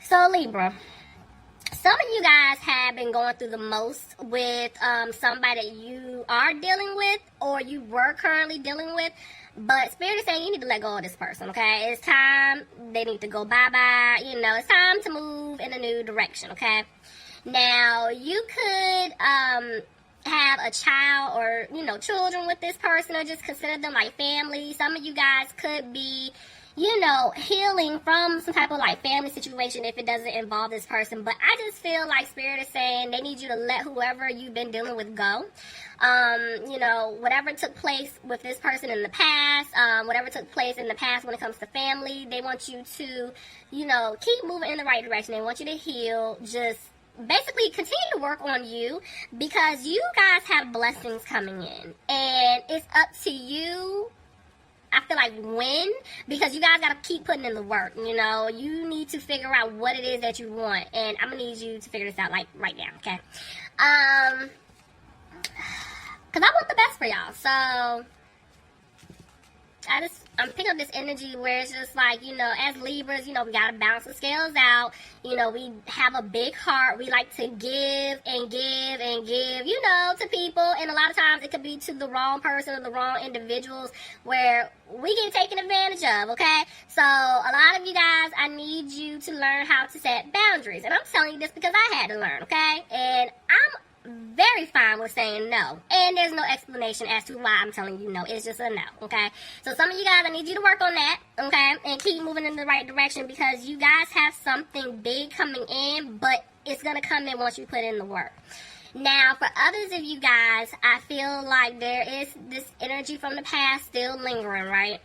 So Libra, some of you guys have been going through the most with somebody that you are dealing with or you were currently dealing with. But Spirit is saying you need to let go of this person, okay? It's time. They need to go bye-bye. You know, it's time to move in a new direction, okay? Now, you could have a child or, you know, children with this person or just consider them like family. Some of you guys could be, you know, healing from some type of like family situation if it doesn't involve this person. But I just feel like Spirit is saying they need you to let whoever you've been dealing with go. You know, whatever took place with this person in the past, whatever took place in the past when it comes to family, they want you to, you know, keep moving in the right direction. They want you to heal. Just basically continue to work on you because you guys have blessings coming in. And it's up to you, I feel like, when, because you guys got to keep putting in the work, you know. You need to figure out what it is that you want. And I'm going to need you to figure this out, like, right now, okay? Because I want the best for y'all. So I'm picking up this energy where it's just like, you know, as Libras, you know, we got to balance the scales out. You know, we have a big heart. We like to give and give and give, you know, to people. And a lot of times it could be to the wrong person or the wrong individuals where we get taken advantage of, okay? So a lot of you guys, I need you to learn how to set boundaries. And I'm telling you this because I had to learn, okay? And I'm very fine with saying no. And there's no explanation as to why I'm telling you no. It's just a no, okay? So some of you guys, I need you to work on that, okay? And keep moving in the right direction because you guys have something big coming in, but it's going to come in once you put in the work. Now, for others of you guys, I feel like there is this energy from the past still lingering, right?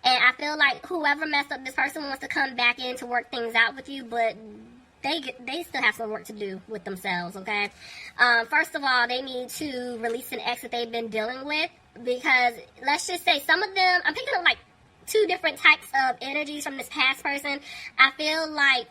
And I feel like whoever messed up this person wants to come back in to work things out with you, but they still have some work to do with themselves, okay? First of all, they need to release an ex that they've been dealing with because let's just say some of them, I'm picking up like two different types of energies from this past person. I feel like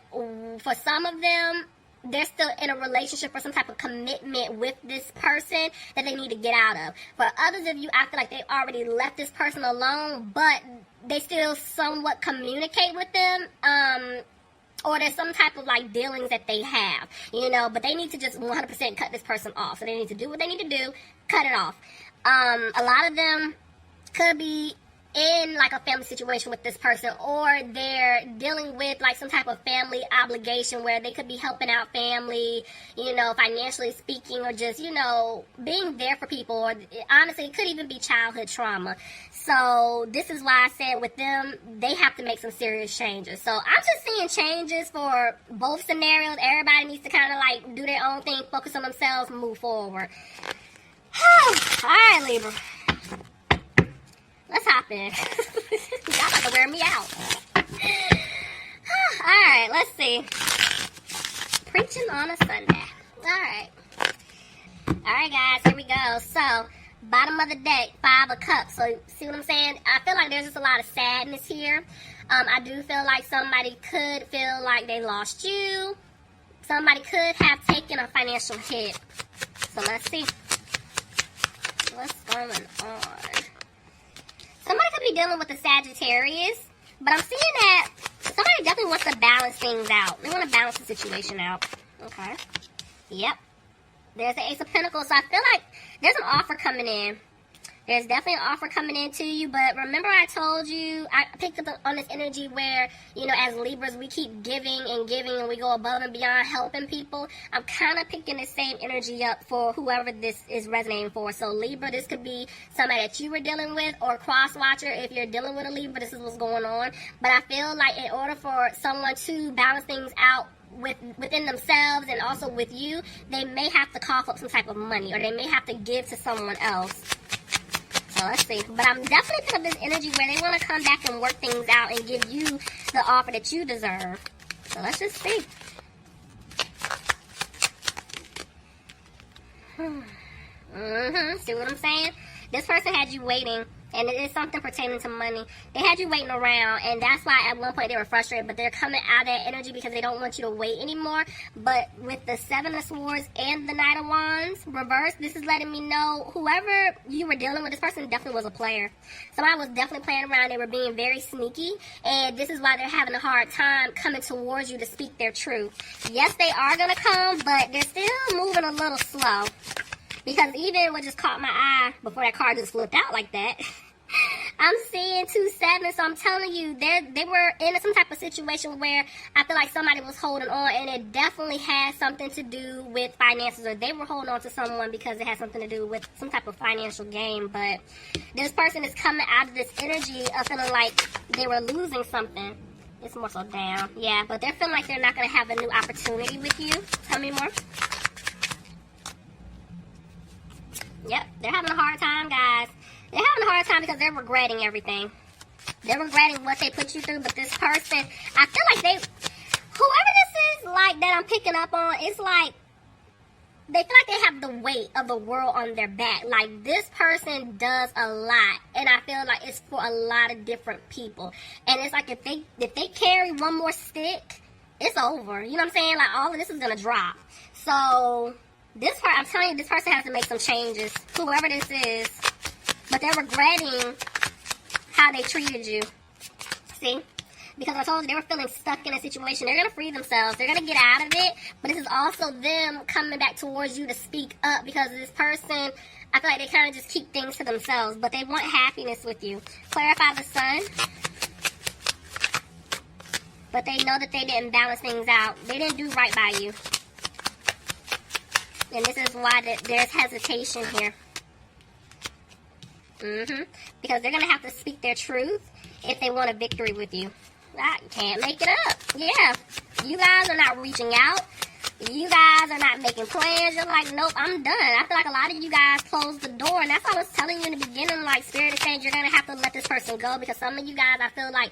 for some of them, they're still in a relationship or some type of commitment with this person that they need to get out of. For others of you, I feel like they've already left this person alone, but they still somewhat communicate with them, or there's some type of like dealings that they have, you know, but they need to just 100% cut this person off. So they need to do what they need to do, cut it off. A lot of them could be in like a family situation with this person, or they're dealing with like some type of family obligation where they could be helping out family, you know, financially speaking, or just, you know, being there for people, or honestly, it could even be childhood trauma. So this is why I said with them, they have to make some serious changes. So I'm just seeing changes for both scenarios. Everybody needs to kind of like do their own thing, focus on themselves, move forward. All right, Libra. Let's hop in. Y'all about to wear me out. Alright, let's see. Preaching on a Sunday. Alright, guys, here we go. So, bottom of the deck, 5 of Cups. So, see what I'm saying? I feel like there's just a lot of sadness here. I do feel like somebody could feel like they lost you. Somebody could have taken a financial hit. So, let's see. What's going on? Somebody could be dealing with a Sagittarius, but I'm seeing that somebody definitely wants to balance things out. They want to balance the situation out. Okay. Yep. There's the Ace of Pentacles, so I feel like there's an offer coming in. There's definitely an offer coming in to you, but remember I told you, I picked up on this energy where, you know, as Libras, we keep giving and giving and we go above and beyond helping people. I'm kind of picking the same energy up for whoever this is resonating for. So Libra, this could be somebody that you were dealing with, or cross-watcher. If you're dealing with a Libra, this is what's going on. But I feel like in order for someone to balance things out within themselves and also with you, they may have to cough up some type of money, or they may have to give to someone else. So let's see. But I'm definitely picking up this energy where they want to come back and work things out and give you the offer that you deserve. So let's just see. See what I'm saying? This person had you waiting And it is something pertaining to money. They had you waiting around, and that's why at one point they were frustrated, but they're coming out of that energy because they don't want you to wait anymore. But with the Seven of Swords and the Knight of Wands reversed, this is letting me know whoever you were dealing with, this person definitely was a player. Somebody was definitely playing around. They were being very sneaky, and this is why they're having a hard time coming towards you to speak their truth. Yes, they are going to come, but they're still moving a little slow. Because even what just caught my eye before that card just flipped out like that, I'm seeing 2 sevens. So I'm telling you, they were in some type of situation where I feel like somebody was holding on, and it definitely had something to do with finances, or they were holding on to someone because it had something to do with some type of financial gain. But this person is coming out of this energy of feeling like they were losing something. It's more so down. Yeah, but they're feeling like they're not going to have a new opportunity with you. Tell me more. Yep, they're having a hard time, guys. They're having a hard time because they're regretting everything. They're regretting what they put you through, but this person, I feel like whoever this is, like, that I'm picking up on, it's like, they feel like they have the weight of the world on their back. Like, this person does a lot, and I feel like it's for a lot of different people. And it's like, if they carry one more stick, it's over. You know what I'm saying? Like, all of this is going to drop. So this part, I'm telling you, this person has to make some changes, whoever this is. But they're regretting how they treated you. See? Because I told you they were feeling stuck in a situation. They're going to free themselves. They're going to get out of it. But this is also them coming back towards you to speak up. Because this person, I feel like they kind of just keep things to themselves. But they want happiness with you. Clarify the Sun. But they know that they didn't balance things out. They didn't do right by you. And this is why there's hesitation here. Because they're going to have to speak their truth if they want a victory with you. I can't make it up. Yeah. You guys are not reaching out. You guys are not making plans. You're like, nope, I'm done. I feel like a lot of you guys closed the door. And that's why I was telling you in the beginning, like, Spirit is saying you're going to have to let this person go. Because some of you guys, I feel like,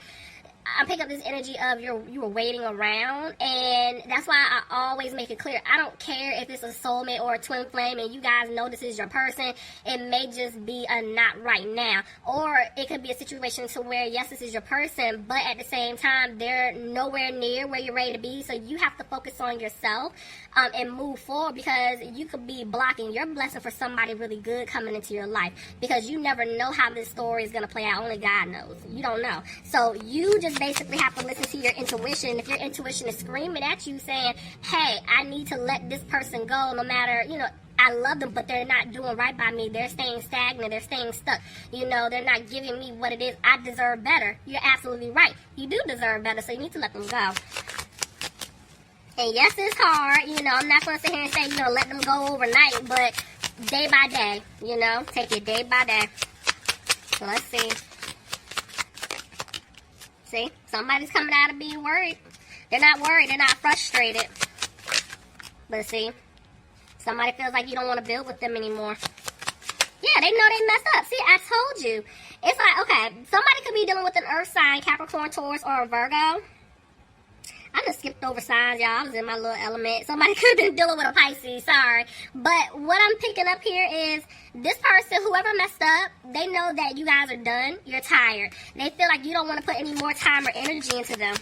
I'm picking up this energy of you were waiting around, and that's why I always make it clear. I don't care if it's a soulmate or a twin flame and you guys know this is your person. It may just be a not right now, or it could be a situation to where, yes, this is your person, but at the same time, they're nowhere near where you're ready to be, so you have to focus on yourself and move forward, because you could be blocking your blessing for somebody really good coming into your life, because you never know how this story is going to play out. Only God knows. You don't know. So you just basically have to listen to your intuition. If your intuition is screaming at you saying, hey, I need to let this person go, no matter, I love them, but they're not doing right by me. They're staying stagnant. They're staying stuck. They're not giving me what it is. I deserve better. You're absolutely right. You do deserve better, so you need to let them go. And yes, it's hard. I'm not going to sit here and say, let them go overnight, but day by day, take it day by day. So let's see. See, somebody's coming out of being worried. They're not worried. They're not frustrated. But see, somebody feels like you don't want to build with them anymore. Yeah, they know they messed up. See, I told you. It's like, okay, somebody could be dealing with an earth sign, Capricorn, Taurus, or a Virgo. I just skipped over signs, y'all. I was in my little element. Somebody could have been dealing with a Pisces, sorry. But what I'm picking up here is this person, whoever messed up, they know that you guys are done. You're tired. They feel like you don't want to put any more time or energy into them.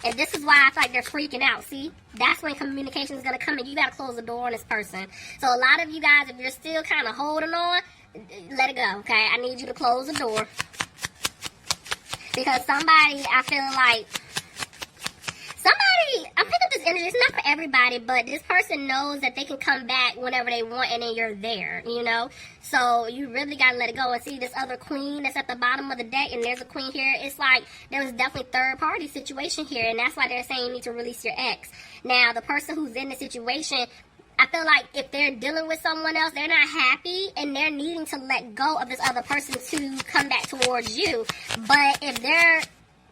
And this is why I feel like they're freaking out, see? That's when communication is going to come in. You got to close the door on this person. So a lot of you guys, if you're still kind of holding on, let it go, okay? I need you to close the door. Because somebody, I feel like, I'm picking up this energy. It's not for everybody, but this person knows that they can come back whenever they want, and then you're there, So you really got to let it go. And see this other queen that's at the bottom of the deck, and there's a queen here. It's like there was definitely third-party situation here, and that's why they're saying you need to release your ex. Now, the person who's in the situation, I feel like if they're dealing with someone else, they're not happy, and they're needing to let go of this other person to come back towards you. But if they're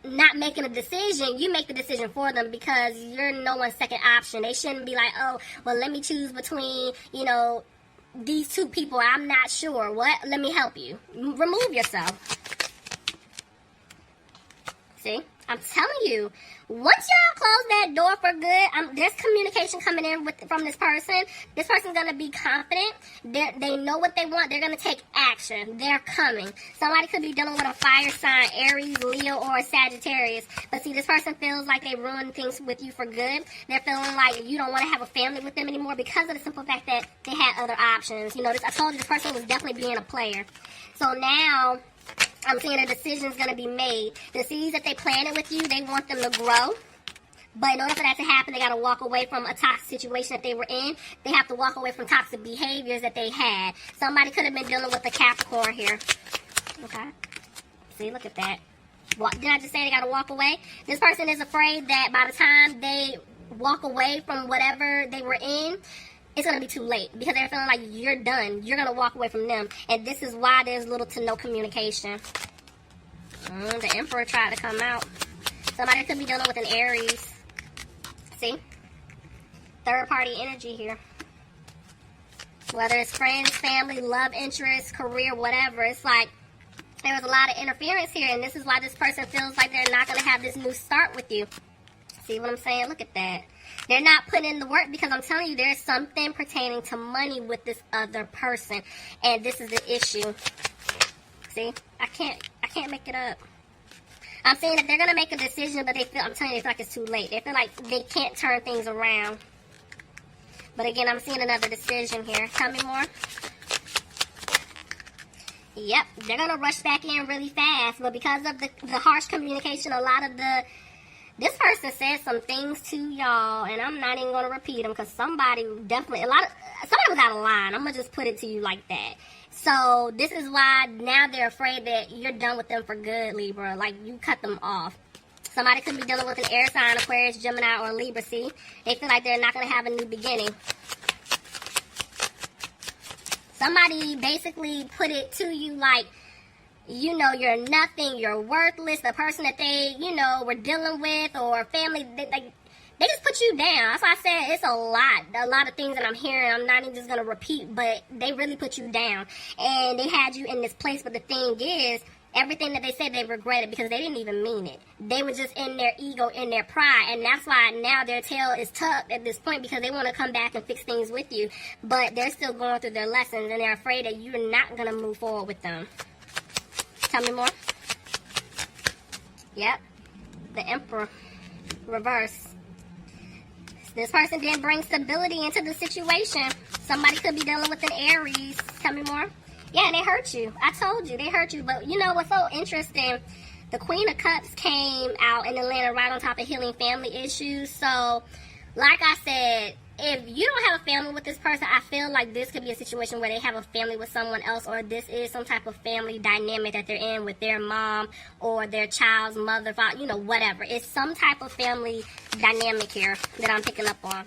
not making a decision, you make the decision for them, because you're no one's second option. They shouldn't be like, oh, well, let me choose between, these two people. I'm not sure. What? Let me help you. Remove yourself. See? I'm telling you, once y'all close that door for good, there's communication coming in from this person. This person's going to be confident. They know what they want. They're going to take action. They're coming. Somebody could be dealing with a fire sign, Aries, Leo, or Sagittarius. But see, this person feels like they ruined things with you for good. They're feeling like you don't want to have a family with them anymore because of the simple fact that they had other options. You know, I told you this person was definitely being a player. So now I'm seeing a decision is going to be made. The seeds that they planted with you, they want them to grow. But in order for that to happen, they got to walk away from a toxic situation that they were in. They have to walk away from toxic behaviors that they had. Somebody could have been dealing with a Capricorn here. Okay. See, look at that. Did I just say they got to walk away? This person is afraid that by the time they walk away from whatever they were in, it's going to be too late because they're feeling like you're done. You're going to walk away from them. And this is why there's little to no communication. The Emperor tried to come out. Somebody could be dealing with an Aries. See? Third party energy here. Whether it's friends, family, love interest, career, whatever. It's like there was a lot of interference here. And this is why this person feels like they're not going to have this new start with you. See what I'm saying? Look at that. They're not putting in the work because I'm telling you there's something pertaining to money with this other person. And this is the issue. See? I can't make it up. I'm saying that they're going to make a decision, but I'm telling you, they feel like it's too late. They feel like they can't turn things around. But again, I'm seeing another decision here. Tell me more. Yep, they're going to rush back in really fast. But because of the harsh communication, this person said some things to y'all, and I'm not even going to repeat them because somebody was out of line. I'm going to just put it to you like that. So this is why now they're afraid that you're done with them for good, Libra. Like, you cut them off. Somebody could be dealing with an air sign, Aquarius, Gemini, or Libra, see? They feel like they're not going to have a new beginning. Somebody basically put it to you like, you know, you're nothing, you're worthless. The person that they, you know, were dealing with or family, they just put you down. That's why I said it's a lot of things that I'm hearing. I'm not even just going to repeat, but they really put you down. And they had you in this place, but the thing is, everything that they said they regretted because they didn't even mean it. They were just in their ego, in their pride, and that's why now their tail is tucked at this point because they want to come back and fix things with you. But they're still going through their lessons, and they're afraid that you're not going to move forward with them. Tell me more. Yep. The Emperor. Reverse. This person didn't bring stability into the situation. Somebody could be dealing with an Aries. Tell me more. Yeah, they hurt you. I told you, they hurt you. But you know what's so interesting? The Queen of Cups came out and it landed right on top of healing family issues. So, like I said, if you don't have a family with this person, I feel like this could be a situation where they have a family with someone else, or this is some type of family dynamic that they're in with their mom or their child's mother, father, you know, whatever. It's some type of family dynamic here that I'm picking up on.